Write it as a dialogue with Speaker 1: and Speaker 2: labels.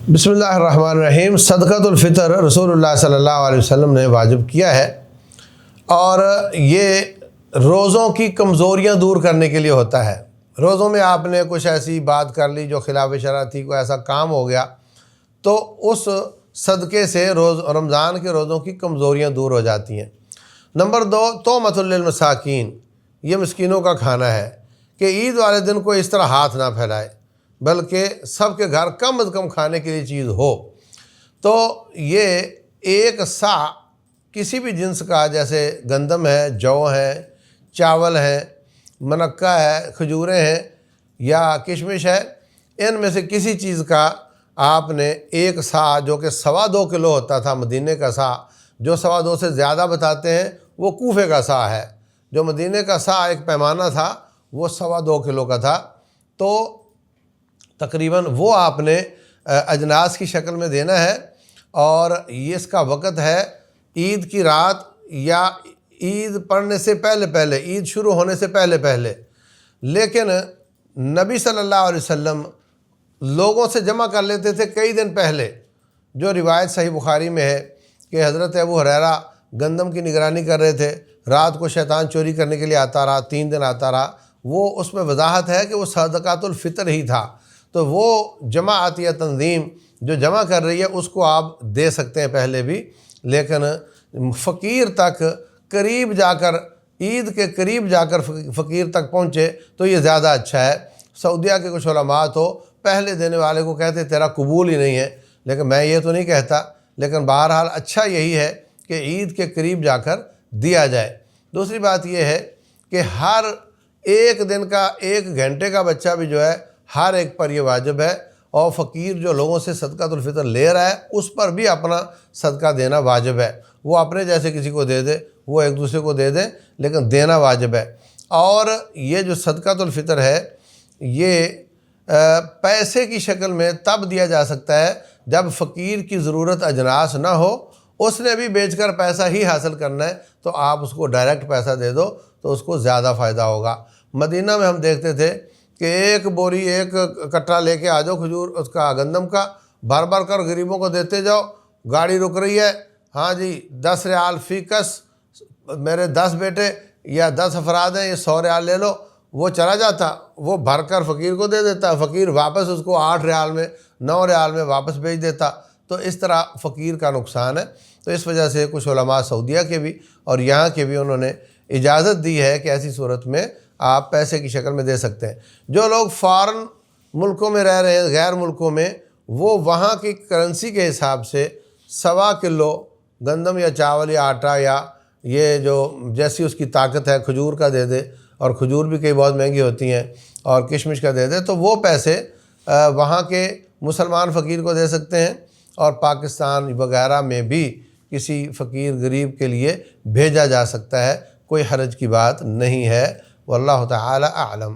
Speaker 1: بسم اللہ الرحمن الرحیم۔ صدقۃ الفطر رسول اللہ صلی اللہ علیہ وسلم نے واجب کیا ہے، اور یہ روزوں کی کمزوریاں دور کرنے کے لیے ہوتا ہے۔ روزوں میں آپ نے کچھ ایسی بات کر لی جو خلاف شرع تھی، کوئی ایسا کام ہو گیا، تو اس صدقے سے رمضان کے روزوں کی کمزوریاں دور ہو جاتی ہیں۔ نمبر 2، طعمۃ للمساکین، یہ مسکینوں کا کھانا ہے کہ عید والے دن کوئی اس طرح ہاتھ نہ پھیلائے، بلکہ سب کے گھر کم از کم کھانے کے لیے چیز ہو۔ تو یہ ایک سا کسی بھی جنس کا، جیسے گندم ہے، جو ہے، چاول ہے، منقہ ہے، کھجوریں ہیں یا کشمش ہے، ان میں سے کسی چیز کا آپ نے ایک سا، جو کہ 2.25 کلو ہوتا تھا مدینے کا سا، جو 2.25 سے زیادہ بتاتے ہیں وہ کوفے کا سا ہے۔ جو مدینے کا سا ایک پیمانہ تھا وہ 2.25 کلو کا تھا، تو تقریباً وہ آپ نے اجناس کی شکل میں دینا ہے، اور یہ اس کا وقت ہے عید کی رات یا عید پڑھنے سے پہلے، عید شروع ہونے سے پہلے۔ لیکن نبی صلی اللہ علیہ وسلم لوگوں سے جمع کر لیتے تھے کئی دن پہلے، جو روایت صحیح بخاری میں ہے کہ حضرت ابو ہریرہ گندم کی نگرانی کر رہے تھے، رات کو شیطان چوری کرنے کے لیے آتا رہا، 3 دن آتا رہا۔ وہ اس میں وضاحت ہے کہ وہ صدقۃ الفطر ہی تھا، تو وہ جماعت یا تنظیم جو جمع کر رہی ہے اس کو آپ دے سکتے ہیں پہلے بھی، لیکن فقیر تک قریب جا کر، عید کے قریب جا کر فقیر تک پہنچے تو یہ زیادہ اچھا ہے۔ سعودیہ کے کچھ علماء تو پہلے دینے والے کو کہتے تیرا قبول ہی نہیں ہے، لیکن میں یہ تو نہیں کہتا، لیکن بہرحال اچھا یہی ہے کہ عید کے قریب جا کر دیا جائے۔ دوسری بات یہ ہے کہ ہر ایک دن کا 1 گھنٹے کا بچہ بھی جو ہے ہر ایک پر یہ واجب ہے، اور فقیر جو لوگوں سے صدقۃ الفطر لے رہا ہے اس پر بھی اپنا صدقہ دینا واجب ہے۔ وہ اپنے جیسے کسی کو دے دے، وہ ایک دوسرے کو دے دے، لیکن دینا واجب ہے۔ اور یہ جو صدقۃ الفطر ہے یہ پیسے کی شکل میں تب دیا جا سکتا ہے جب فقیر کی ضرورت اجناس نہ ہو، اس نے بھی بیچ کر پیسہ ہی حاصل کرنا ہے، تو آپ اس کو ڈائریکٹ پیسہ دے دو تو اس کو زیادہ فائدہ ہوگا۔ مدینہ میں ہم دیکھتے تھے کہ 1 بوری 1 کٹرا لے کے آ جاؤ کھجور، اس کا گندم کا، بھر کر غریبوں کو دیتے جاؤ۔ گاڑی رک رہی ہے، ہاں جی 10 ریال فی کس، میرے 10 بیٹے یا 10 افراد ہیں، یہ 100 ریال لے لو۔ وہ چلا جاتا، وہ بھر کر فقیر کو دے دیتا، فقیر واپس اس کو 8 ریال میں 9 ریال میں واپس بھیج دیتا۔ تو اس طرح فقیر کا نقصان ہے۔ تو اس وجہ سے کچھ علماء سعودیہ کے بھی اور یہاں کے بھی انہوں نے اجازت دی ہے کہ ایسی صورت میں آپ پیسے کی شکل میں دے سکتے ہیں۔ جو لوگ فارن ملکوں میں رہ رہے ہیں، غیر ملکوں میں، وہ وہاں کی کرنسی کے حساب سے 1.25 کلو گندم یا چاول یا آٹا یا یہ جو جیسی اس کی طاقت ہے کھجور کا دے دے، اور کھجور بھی کئی بہت مہنگی ہوتی ہیں، اور کشمش کا دے دے، تو وہ پیسے وہاں کے مسلمان فقیر کو دے سکتے ہیں، اور پاکستان وغیرہ میں بھی کسی فقیر غریب کے لیے بھیجا جا سکتا ہے۔ کوئی حرج کی بات نہیں ہے، واللہ تعالی اعلم۔